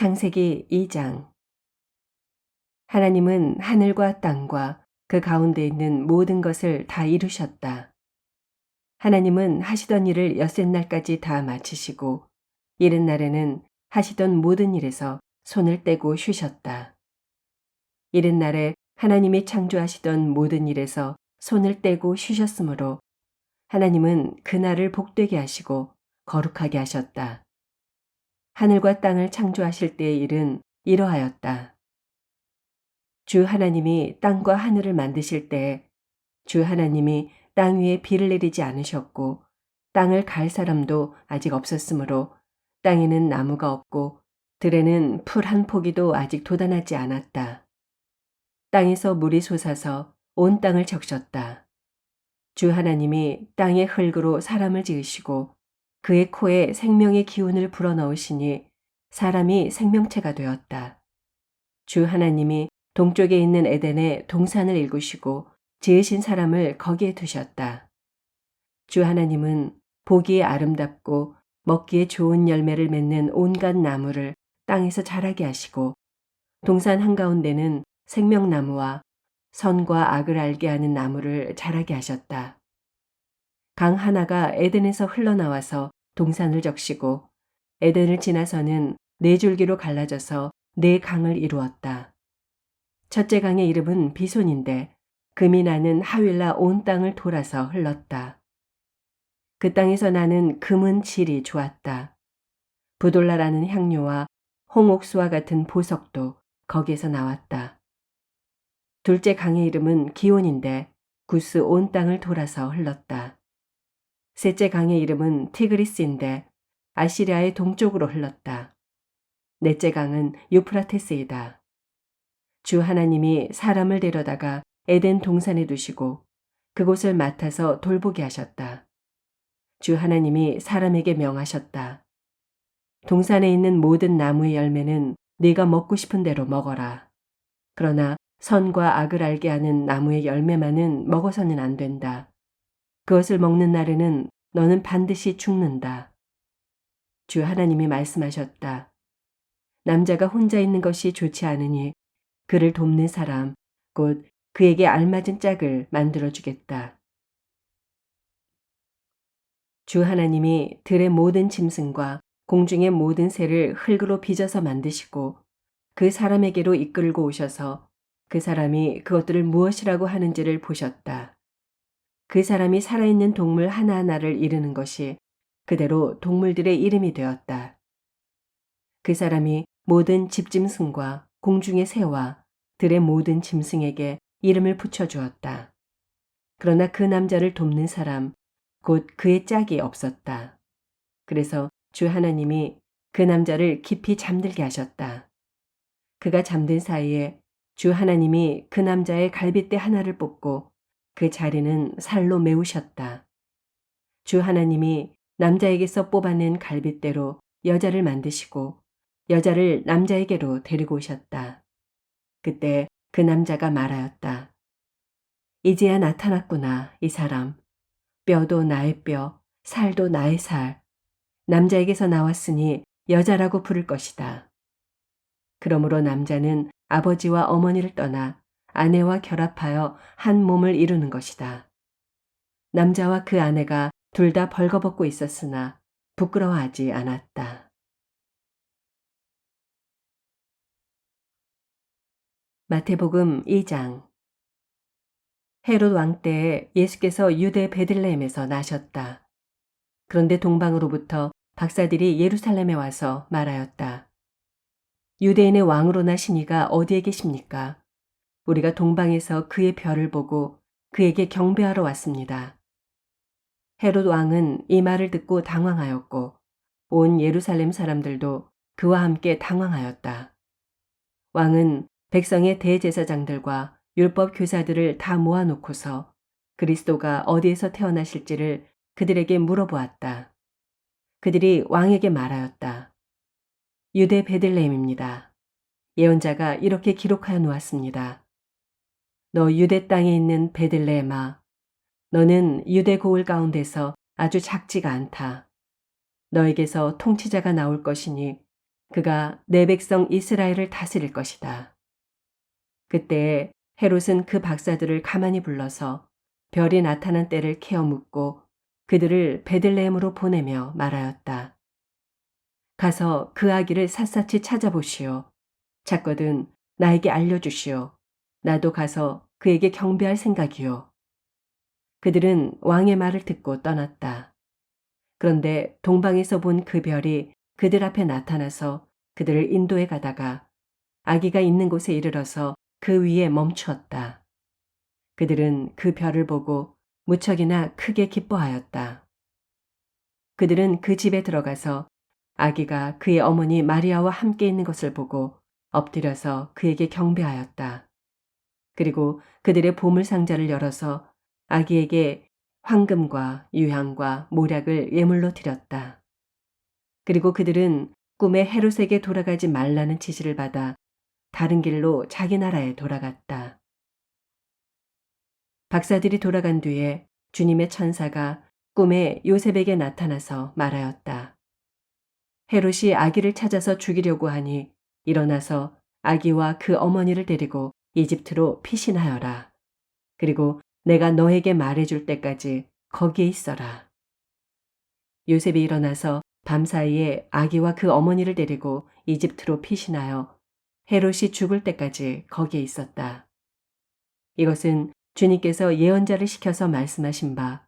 창세기 2장. 하나님은 하늘과 땅과 그 가운데 있는 모든 것을 다 이루셨다. 하나님은 하시던 일을 엿새날까지 다 마치시고 이른 날에는 하시던 모든 일에서 손을 떼고 쉬셨다. 이른 날에 하나님이 창조하시던 모든 일에서 손을 떼고 쉬셨으므로 하나님은 그날을 복되게 하시고 거룩하게 하셨다. 하늘과 땅을 창조하실 때의 일은 이러하였다. 주 하나님이 땅과 하늘을 만드실 때 주 하나님이 땅 위에 비를 내리지 않으셨고 땅을 갈 사람도 아직 없었으므로 땅에는 나무가 없고 들에는 풀 한 포기도 아직 돋아나지 않았다. 땅에서 물이 솟아서 온 땅을 적셨다. 주 하나님이 땅의 흙으로 사람을 지으시고 그의 코에 생명의 기운을 불어넣으시니 사람이 생명체가 되었다. 주 하나님이 동쪽에 있는 에덴에 동산을 일구시고 지으신 사람을 거기에 두셨다. 주 하나님은 보기에 아름답고 먹기에 좋은 열매를 맺는 온갖 나무를 땅에서 자라게 하시고 동산 한가운데는 생명나무와 선과 악을 알게 하는 나무를 자라게 하셨다. 강 하나가 에덴에서 흘러나와서 동산을 적시고 에덴을 지나서는 네 줄기로 갈라져서 네 강을 이루었다. 첫째 강의 이름은 비손인데 금이 나는 하윌라 온 땅을 돌아서 흘렀다. 그 땅에서 나는 금은 질이 좋았다. 부돌라라는 향료와 홍옥수와 같은 보석도 거기에서 나왔다. 둘째 강의 이름은 기온인데 구스 온 땅을 돌아서 흘렀다. 셋째 강의 이름은 티그리스인데 아시리아의 동쪽으로 흘렀다. 넷째 강은 유프라테스이다. 주 하나님이 사람을 데려다가 에덴 동산에 두시고 그곳을 맡아서 돌보게 하셨다. 주 하나님이 사람에게 명하셨다. 동산에 있는 모든 나무의 열매는 네가 먹고 싶은 대로 먹어라. 그러나 선과 악을 알게 하는 나무의 열매만은 먹어서는 안 된다. 그것을 먹는 날에는 너는 반드시 죽는다. 주 하나님이 말씀하셨다. 남자가 혼자 있는 것이 좋지 않으니 그를 돕는 사람, 곧 그에게 알맞은 짝을 만들어주겠다. 주 하나님이 들의 모든 짐승과 공중의 모든 새를 흙으로 빚어서 만드시고 그 사람에게로 이끌고 오셔서 그 사람이 그것들을 무엇이라고 하는지를 보셨다. 그 사람이 살아있는 동물 하나하나를 이르는 것이 그대로 동물들의 이름이 되었다. 그 사람이 모든 집짐승과 공중의 새와 들의 모든 짐승에게 이름을 붙여주었다. 그러나 그 남자를 돕는 사람, 곧 그의 짝이 없었다. 그래서 주 하나님이 그 남자를 깊이 잠들게 하셨다. 그가 잠든 사이에 주 하나님이 그 남자의 갈빗대 하나를 뽑고 그 자리는 살로 메우셨다. 주 하나님이 남자에게서 뽑아낸 갈빗대로 여자를 만드시고 여자를 남자에게로 데리고 오셨다. 그때 그 남자가 말하였다. 이제야 나타났구나, 이 사람. 뼈도 나의 뼈, 살도 나의 살. 남자에게서 나왔으니 여자라고 부를 것이다. 그러므로 남자는 아버지와 어머니를 떠나 아내와 결합하여 한 몸을 이루는 것이다. 남자와 그 아내가 둘 다 벌거벗고 있었으나 부끄러워하지 않았다. 마태복음 2장. 헤롯 왕 때에 예수께서 유대 베들레헴에서 나셨다. 그런데 동방으로부터 박사들이 예루살렘에 와서 말하였다. 유대인의 왕으로 나신 이가 어디에 계십니까? 우리가 동방에서 그의 별을 보고 그에게 경배하러 왔습니다. 헤롯 왕은 이 말을 듣고 당황하였고 온 예루살렘 사람들도 그와 함께 당황하였다. 왕은 백성의 대제사장들과 율법 교사들을 다 모아놓고서 그리스도가 어디에서 태어나실지를 그들에게 물어보았다. 그들이 왕에게 말하였다. 유대 베들레헴입니다. 예언자가 이렇게 기록하여 놓았습니다. 너 유대 땅에 있는 베들레헴아, 너는 유대 고을 가운데서 아주 작지가 않다. 너에게서 통치자가 나올 것이니 그가 내 백성 이스라엘을 다스릴 것이다. 그때 헤롯은 그 박사들을 가만히 불러서 별이 나타난 때를 캐어 묻고 그들을 베들레헴으로 보내며 말하였다. 가서 그 아기를 샅샅이 찾아보시오. 찾거든 나에게 알려주시오. 나도 가서 그에게 경배할 생각이오. 그들은 왕의 말을 듣고 떠났다. 그런데 동방에서 본 그 별이 그들 앞에 나타나서 그들을 인도해 가다가 아기가 있는 곳에 이르러서 그 위에 멈추었다. 그들은 그 별을 보고 무척이나 크게 기뻐하였다. 그들은 그 집에 들어가서 아기가 그의 어머니 마리아와 함께 있는 것을 보고 엎드려서 그에게 경배하였다. 그리고 그들의 보물 상자를 열어서 아기에게 황금과 유향과 모략을 예물로 드렸다. 그리고 그들은 꿈에 헤롯에게 돌아가지 말라는 지시를 받아 다른 길로 자기 나라에 돌아갔다. 박사들이 돌아간 뒤에 주님의 천사가 꿈에 요셉에게 나타나서 말하였다. 헤롯이 아기를 찾아서 죽이려고 하니 일어나서 아기와 그 어머니를 데리고 이집트로 피신하여라. 그리고 내가 너에게 말해줄 때까지 거기에 있어라. 요셉이 일어나서 밤사이에 아기와 그 어머니를 데리고 이집트로 피신하여 헤롯이 죽을 때까지 거기에 있었다. 이것은 주님께서 예언자를 시켜서 말씀하신 바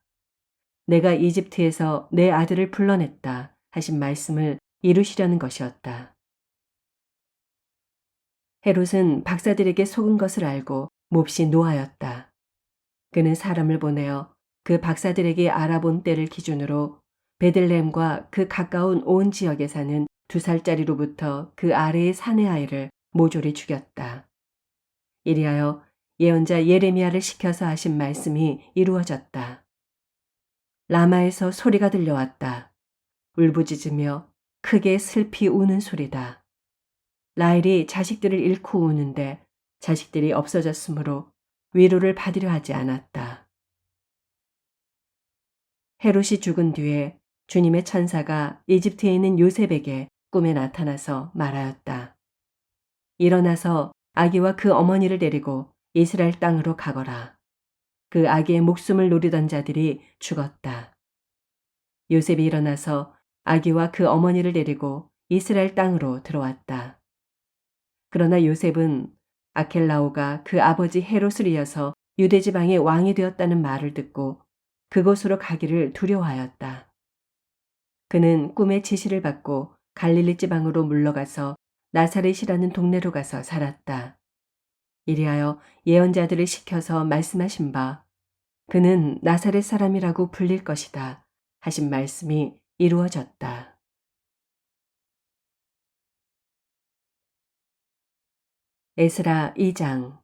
내가 이집트에서 내 아들을 불러냈다 하신 말씀을 이루시려는 것이었다. 헤롯은 박사들에게 속은 것을 알고 몹시 노하였다. 그는 사람을 보내어 그 박사들에게 알아본 때를 기준으로 베들레헴과 그 가까운 온 지역에 사는 2살짜리로부터 그 아래의 사내 아이를 모조리 죽였다. 이리하여 예언자 예레미야를 시켜서 하신 말씀이 이루어졌다. 라마에서 소리가 들려왔다. 울부짖으며 크게 슬피 우는 소리다. 라헬이 자식들을 잃고 우는데 자식들이 없어졌으므로 위로를 받으려 하지 않았다. 헤롯이 죽은 뒤에 주님의 천사가 이집트에 있는 요셉에게 꿈에 나타나서 말하였다. 일어나서 아기와 그 어머니를 데리고 이스라엘 땅으로 가거라. 그 아기의 목숨을 노리던 자들이 죽었다. 요셉이 일어나서 아기와 그 어머니를 데리고 이스라엘 땅으로 들어왔다. 그러나 요셉은 아켈라오가 그 아버지 헤롯을 이어서 유대 지방의 왕이 되었다는 말을 듣고 그곳으로 가기를 두려워하였다. 그는 꿈의 지시를 받고 갈릴리 지방으로 물러가서 나사렛이라는 동네로 가서 살았다. 이리하여 예언자들을 시켜서 말씀하신 바 그는 나사렛 사람이라고 불릴 것이다 하신 말씀이 이루어졌다. 에스라 2장.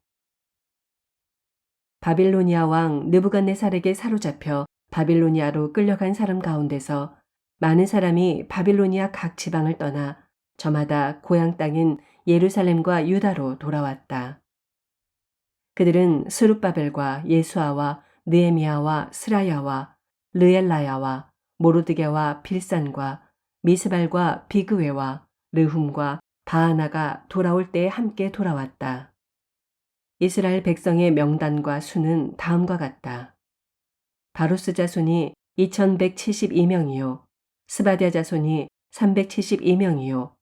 바빌로니아 왕 느부갓네살에게 사로잡혀 바빌로니아로 끌려간 사람 가운데서 많은 사람이 바빌로니아 각 지방을 떠나 저마다 고향 땅인 예루살렘과 유다로 돌아왔다. 그들은 스룹바벨과 예수아와 느헤미야와 스라야와 르엘라야와 모르드게와 빌산과 미스발과 비그웨와 르훔과 바하나가 돌아올 때에 함께 돌아왔다. 이스라엘 백성의 명단과 수는 다음과 같다. 바로스 자손이 2172명이요. 스바디아 자손이 372명이요.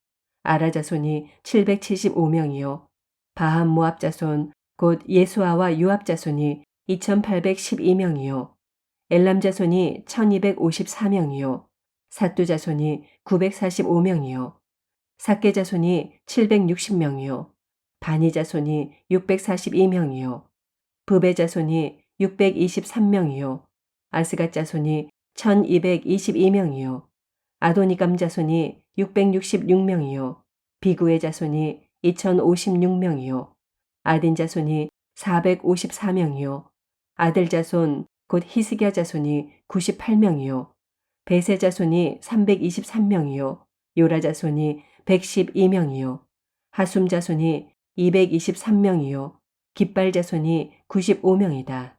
아라 자손이 775명이요. 바함 모압 자손 곧 예수아와 유압 자손이 2812명이요. 엘람 자손이 1254명이요. 사뚜 자손이 945명이요. 삭게 자손이 760명이요. 바니 자손이 642명이요. 브베 자손이 623명이요. 아스갓 자손이 1222명이요. 아도니감 자손이 666명이요. 비구의 자손이 2056명이요. 아딘 자손이 454명이요. 아들 자손 곧 히스기야 자손이 98명이요. 베세 자손이 323명이요. 요라 자손이 112명이요. 하숨 자손이 223명이요. 깃발 자손이 95명이다.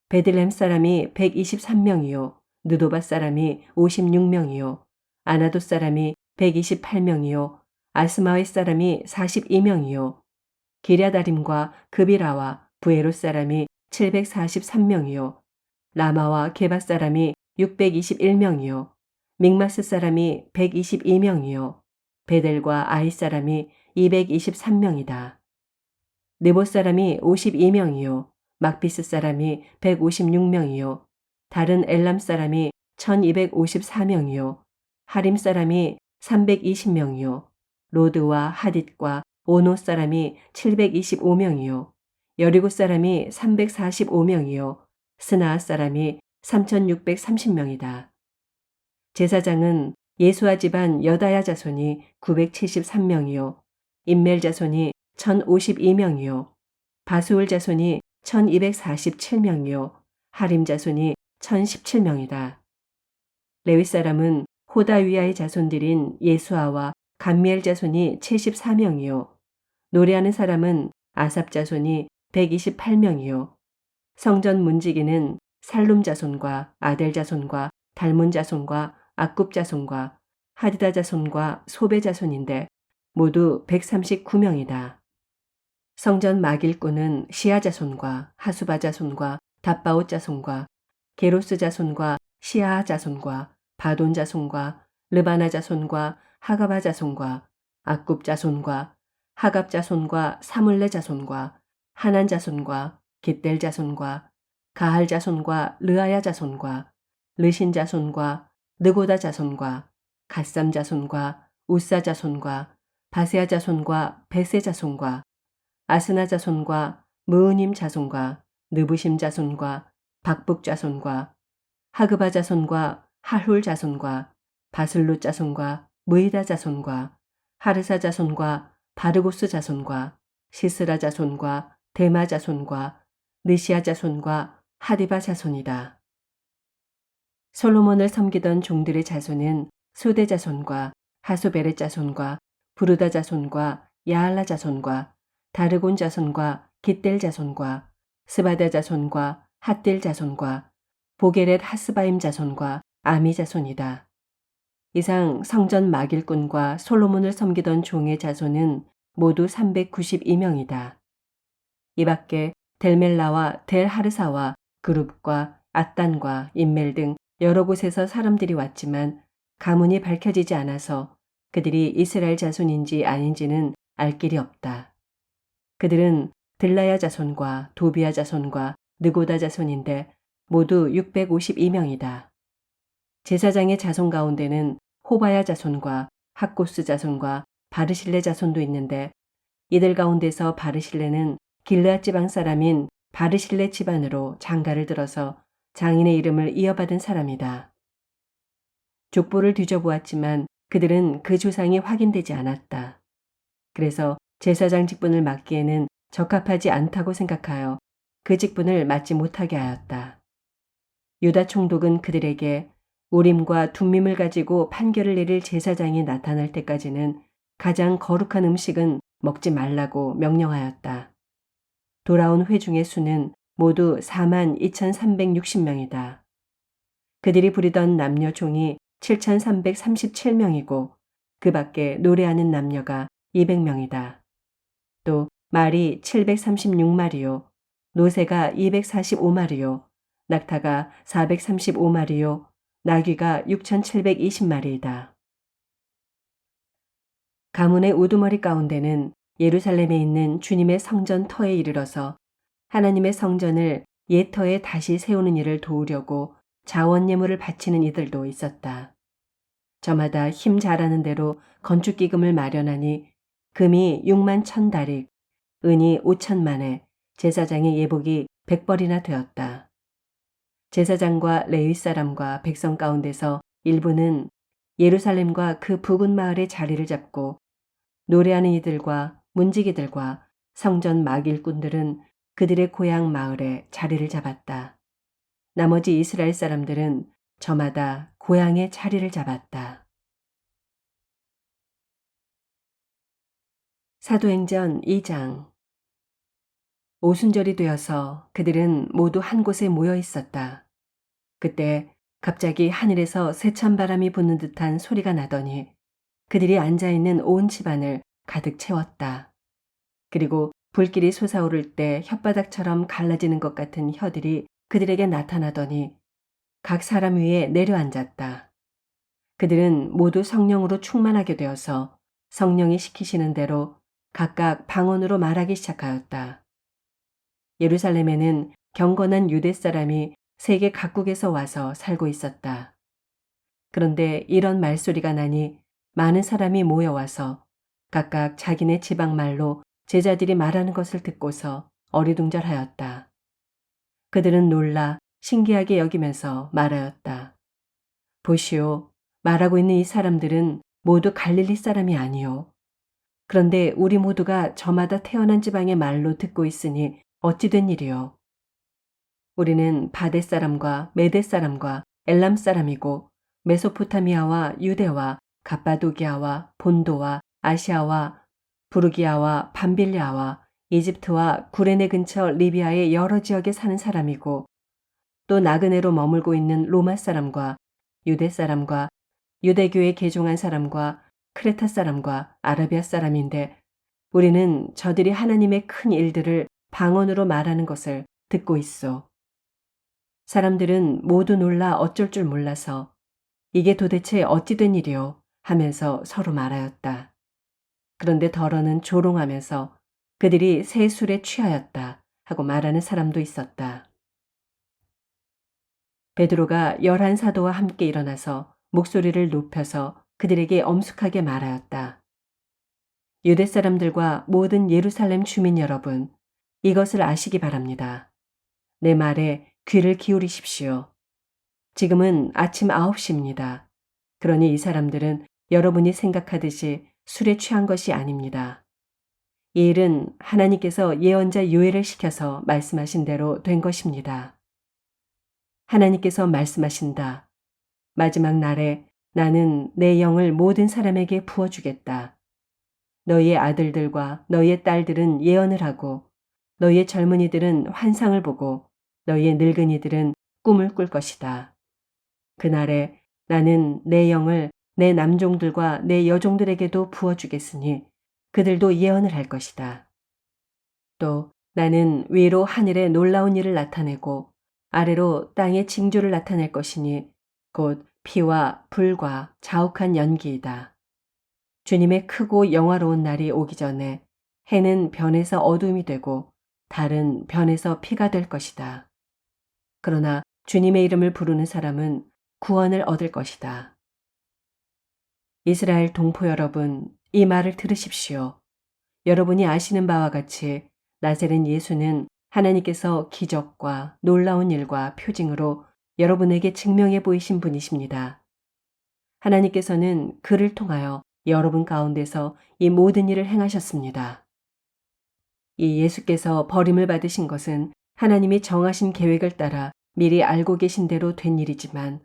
베들레헴 사람이 123명이요. 느도바 사람이 56명이요. 아나도 사람이 128명이요. 아스마의 사람이 42명이요 기랴다림과 그비라와 부에롯 사람이 743명이요 라마와 게바 사람이 621명이요 믹마스 사람이 122명이요 베델과 아이 사람이 223명이다. 느봇 사람이 52명이요 막비스 사람이 156명이요 다른 엘람 사람이 1254명이요 하림 사람이 320명이요 로드와 하딧과 오노 사람이 725명이요 여리고 사람이 345명이요 스나아 사람이 3630명이다. 제사장은 예수아 집안 여다야 자손이 973명이요 임멜 자손이 1052명이요 바수울 자손이 1247명이요 하림 자손이 1017명이다. 레위 사람은 호다위아의 자손들인 예수아와 감미엘 자손이 74명이요 노래하는 사람은 아삽 자손이 128명이요 성전 문지기는 살룸 자손과 아델 자손과 달문 자손과 악굽 자손과 하디다 자손과 소베 자손인데 모두 139명이다. 성전 막일꾼은 시아 자손과 하수바 자손과 답바옷 자손과 게로스 자손과 시아 자손과 바돈 자손과 르바나 자손과 하가바 자손과 악굽 자손과 하갑 자손과 사물레 자손과 하난 자손과 깃델 자손과 가할 자손과 르아야 자손과 르신 자손과 느고다 자손과 갓삼 자손과 우사 자손과 바세아 자손과 베세 자손과 아스나 자손과 무으님 자손과 느부심 자손과 박북 자손과 하그바 자손과 하훌 자손과 바슬루 자손과 무이다 자손과 하르사 자손과 바르고스 자손과 시스라 자손과 데마 자손과 느시아 자손과 하디바 자손이다. 솔로몬을 섬기던 종들의 자손은 소대 자손과 하소베렛 자손과 부르다 자손과 야알라 자손과 다르곤 자손과 깃델 자손과 스바다 자손과 핫델 자손과 보게렛 하스바임 자손과 아미 자손이다. 이상 성전 막일꾼과 솔로몬을 섬기던 종의 자손은 모두 392명이다. 이 밖에 델멜라와 델하르사와 그룹과 앗단과 인멜 등 여러 곳에서 사람들이 왔지만 가문이 밝혀지지 않아서 그들이 이스라엘 자손인지 아닌지는 알 길이 없다. 그들은 들라야 자손과 도비야 자손과 느고다 자손인데 모두 652명이다. 제사장의 자손 가운데는 호바야 자손과 학고스 자손과 바르실레 자손도 있는데 이들 가운데서 바르실레는 길르앗 지방 사람인 바르실레 집안으로 장가를 들어서 장인의 이름을 이어받은 사람이다. 족보를 뒤져보았지만 그들은 그 조상이 확인되지 않았다. 그래서 제사장 직분을 맡기에는 적합하지 않다고 생각하여 그 직분을 맡지 못하게 하였다. 유다 총독은 그들에게 우림과 둠밈을 가지고 판결을 내릴 제사장이 나타날 때까지는 가장 거룩한 음식은 먹지 말라고 명령하였다. 돌아온 회중의 수는 모두 42,360명이다. 그들이 부리던 남녀 종이 7,337명이고 그 밖에 노래하는 남녀가 200명이다. 또 말이 736마리요, 노새가 245마리요, 낙타가 435마리요, 나귀가 6,720마리이다. 가문의 우두머리 가운데는 예루살렘에 있는 주님의 성전 터에 이르러서 하나님의 성전을 옛 터에 다시 세우는 일을 도우려고 자원 예물을 바치는 이들도 있었다. 저마다 힘 잘하는 대로 건축 기금을 마련하니 금이 6만 1,000다릭, 은이 5천만에 제사장의 예복이 100벌이나 되었다. 제사장과 레위 사람과 백성 가운데서 일부는 예루살렘과 그 부근 마을에 자리를 잡고 노래하는 이들과 문지기들과 성전 막일꾼들은 그들의 고향 마을에 자리를 잡았다. 나머지 이스라엘 사람들은 저마다 고향에 자리를 잡았다. 사도행전 2장. 오순절이 되어서 그들은 모두 한 곳에 모여 있었다. 그때 갑자기 하늘에서 세찬 바람이 부는 듯한 소리가 나더니 그들이 앉아있는 온 집안을 가득 채웠다. 그리고 불길이 솟아오를 때 혓바닥처럼 갈라지는 것 같은 혀들이 그들에게 나타나더니 각 사람 위에 내려앉았다. 그들은 모두 성령으로 충만하게 되어서 성령이 시키시는 대로 각각 방언으로 말하기 시작하였다. 예루살렘에는 경건한 유대 사람이 세계 각국에서 와서 살고 있었다. 그런데 이런 말소리가 나니 많은 사람이 모여와서 각각 자기네 지방 말로 제자들이 말하는 것을 듣고서 어리둥절하였다. 그들은 놀라 신기하게 여기면서 말하였다. 보시오, 말하고 있는 이 사람들은 모두 갈릴리 사람이 아니요. 그런데 우리 모두가 저마다 태어난 지방의 말로 듣고 있으니 어찌 된 일이요. 우리는 바데 사람과 메데 사람과 엘람 사람이고 메소포타미아와 유대와 갑바도기아와 본도와 아시아와 부르기아와 밤빌리아와 이집트와 구레네 근처 리비아의 여러 지역에 사는 사람이고 또 나그네로 머물고 있는 로마 사람과 유대 사람과 유대교에 개종한 사람과 크레타 사람과 아라비아 사람인데 우리는 저들이 하나님의 큰 일들을 방언으로 말하는 것을 듣고 있어. 사람들은 모두 놀라 어쩔 줄 몰라서 이게 도대체 어찌 된 일이요 하면서 서로 말하였다. 그런데 더러는 조롱하면서 그들이 새 술에 취하였다 하고 말하는 사람도 있었다. 베드로가 11 사도와 함께 일어나서 목소리를 높여서 그들에게 엄숙하게 말하였다. 유대 사람들과 모든 예루살렘 주민 여러분, 이것을 아시기 바랍니다. 내 말에 귀를 기울이십시오. 지금은 아침 9시입니다. 그러니 이 사람들은 여러분이 생각하듯이 술에 취한 것이 아닙니다. 이 일은 하나님께서 예언자 요엘을 시켜서 말씀하신 대로 된 것입니다. 하나님께서 말씀하신다. 마지막 날에 나는 내 영을 모든 사람에게 부어주겠다. 너희의 아들들과 너희의 딸들은 예언을 하고 너희의 젊은이들은 환상을 보고 너희의 늙은이들은 꿈을 꿀 것이다. 그날에 나는 내 영을 내 남종들과 내 여종들에게도 부어주겠으니 그들도 예언을 할 것이다. 또 나는 위로 하늘에 놀라운 일을 나타내고 아래로 땅의 징조를 나타낼 것이니 곧 피와 불과 자욱한 연기이다. 주님의 크고 영화로운 날이 오기 전에 해는 변해서 어둠이 되고 달은 변해서 피가 될 것이다. 그러나 주님의 이름을 부르는 사람은 구원을 얻을 것이다. 이스라엘 동포 여러분, 이 말을 들으십시오. 여러분이 아시는 바와 같이 나세렛 예수는 하나님께서 기적과 놀라운 일과 표징으로 여러분에게 증명해 보이신 분이십니다. 하나님께서는 그를 통하여 여러분 가운데서 이 모든 일을 행하셨습니다. 이 예수께서 버림을 받으신 것은 하나님이 정하신 계획을 따라 미리 알고 계신 대로 된 일이지만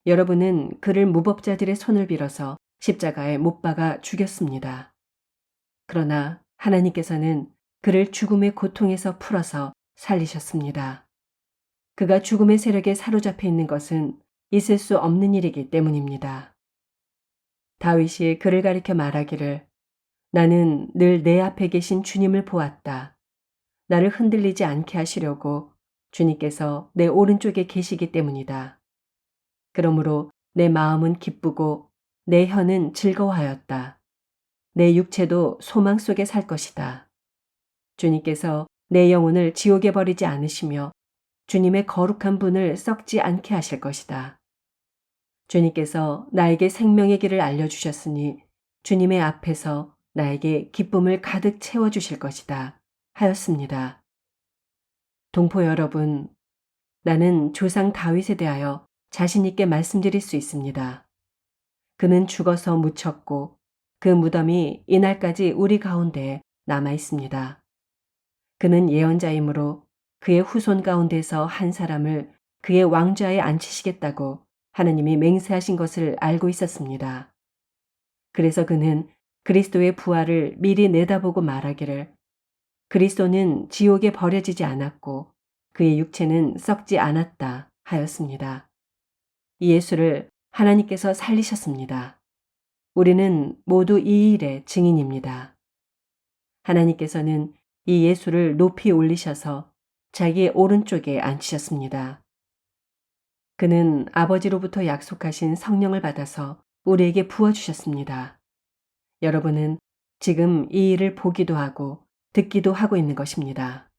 여러분은 그를 무법자들의 손을 빌어서 십자가에 못 박아 죽였습니다. 그러나 하나님께서는 그를 죽음의 고통에서 풀어서 살리셨습니다. 그가 죽음의 세력에 사로잡혀 있는 것은 있을 수 없는 일이기 때문입니다. 다윗이 그를 가리켜 말하기를 나는 늘 내 앞에 계신 주님을 보았다. 나를 흔들리지 않게 하시려고 주님께서 내 오른쪽에 계시기 때문이다. 그러므로 내 마음은 기쁘고 내 혀는 즐거워하였다. 내 육체도 소망 속에 살 것이다. 주님께서 내 영혼을 지옥에 버리지 않으시며 주님의 거룩한 분을 썩지 않게 하실 것이다. 주님께서 나에게 생명의 길을 알려주셨으니 주님의 앞에서 나에게 기쁨을 가득 채워주실 것이다. 하였습니다. 동포 여러분, 나는 조상 다윗에 대하여 자신있게 말씀드릴 수 있습니다. 그는 죽어서 묻혔고 그 무덤이 이날까지 우리 가운데에 남아 있습니다. 그는 예언자이므로 그의 후손 가운데서 한 사람을 그의 왕좌에 앉히시겠다고 하나님이 맹세하신 것을 알고 있었습니다. 그래서 그는 그리스도의 부활을 미리 내다보고 말하기를 그리스도는 지옥에 버려지지 않았고 그의 육체는 썩지 않았다 하였습니다. 이 예수를 하나님께서 살리셨습니다. 우리는 모두 이 일의 증인입니다. 하나님께서는 이 예수를 높이 올리셔서 자기의 오른쪽에 앉히셨습니다. 그는 아버지로부터 약속하신 성령을 받아서 우리에게 부어주셨습니다. 여러분은 지금 이 일을 보기도 하고 듣기도 하고 있는 것입니다.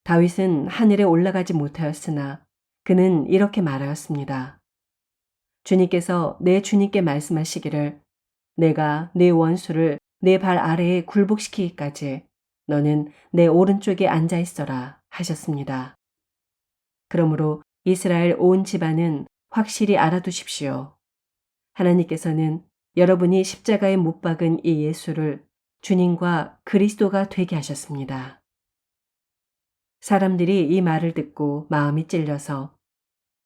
다윗은 하늘에 올라가지 못하였으나 그는 이렇게 말하였습니다. 주님께서 내 주님께 말씀하시기를 내가 내 원수를 내 발 아래에 굴복시키기까지 너는 내 오른쪽에 앉아 있어라 하셨습니다. 그러므로 이스라엘 온 집안은 확실히 알아두십시오. 하나님께서는 여러분이 십자가에 못 박은 이 예수를 주님과 그리스도가 되게 하셨습니다. 사람들이 이 말을 듣고 마음이 찔려서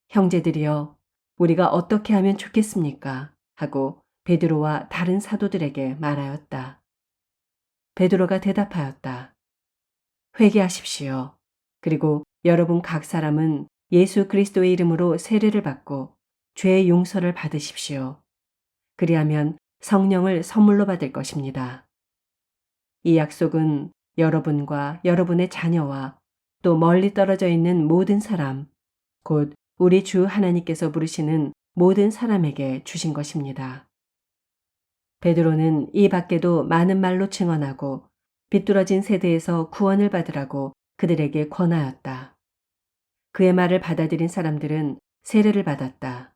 형제들이여 우리가 어떻게 하면 좋겠습니까? 하고 베드로와 다른 사도들에게 말하였다. 베드로가 대답하였다. 회개하십시오. 그리고 여러분 각 사람은 예수 그리스도의 이름으로 세례를 받고 죄의 용서를 받으십시오. 그리하면 성령을 선물로 받을 것입니다. 이 약속은 여러분과 여러분의 자녀와 또 멀리 떨어져 있는 모든 사람, 곧 우리 주 하나님께서 부르시는 모든 사람에게 주신 것입니다. 베드로는 이 밖에도 많은 말로 증언하고 비뚤어진 세대에서 구원을 받으라고 그들에게 권하였다. 그의 말을 받아들인 사람들은 세례를 받았다.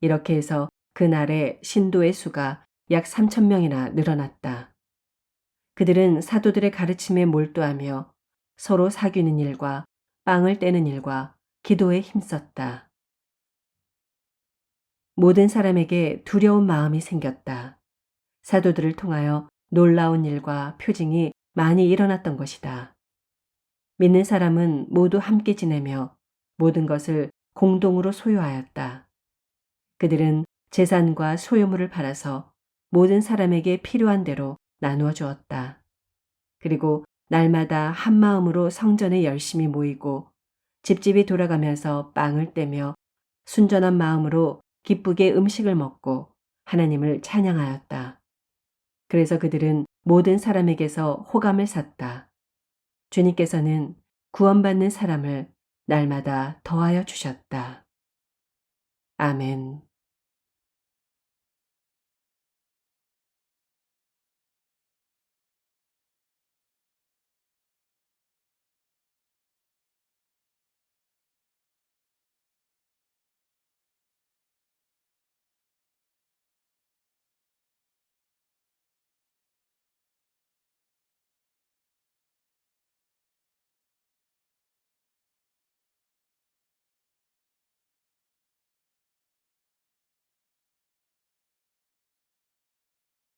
이렇게 해서 그날에 신도의 수가 약 3,000명이나 늘어났다. 그들은 사도들의 가르침에 몰두하며 서로 사귀는 일과 빵을 떼는 일과 기도에 힘썼다. 모든 사람에게 두려운 마음이 생겼다. 사도들을 통하여 놀라운 일과 표징이 많이 일어났던 것이다. 믿는 사람은 모두 함께 지내며 모든 것을 공동으로 소유하였다. 그들은 재산과 소유물을 팔아서 모든 사람에게 필요한 대로 나누어 주었다. 그리고 날마다 한 마음으로 성전에 열심히 모이고 집집이 돌아가면서 빵을 떼며 순전한 마음으로 기쁘게 음식을 먹고 하나님을 찬양하였다. 그래서 그들은 모든 사람에게서 호감을 샀다. 주님께서는 구원받는 사람을 날마다 더하여 주셨다. 아멘.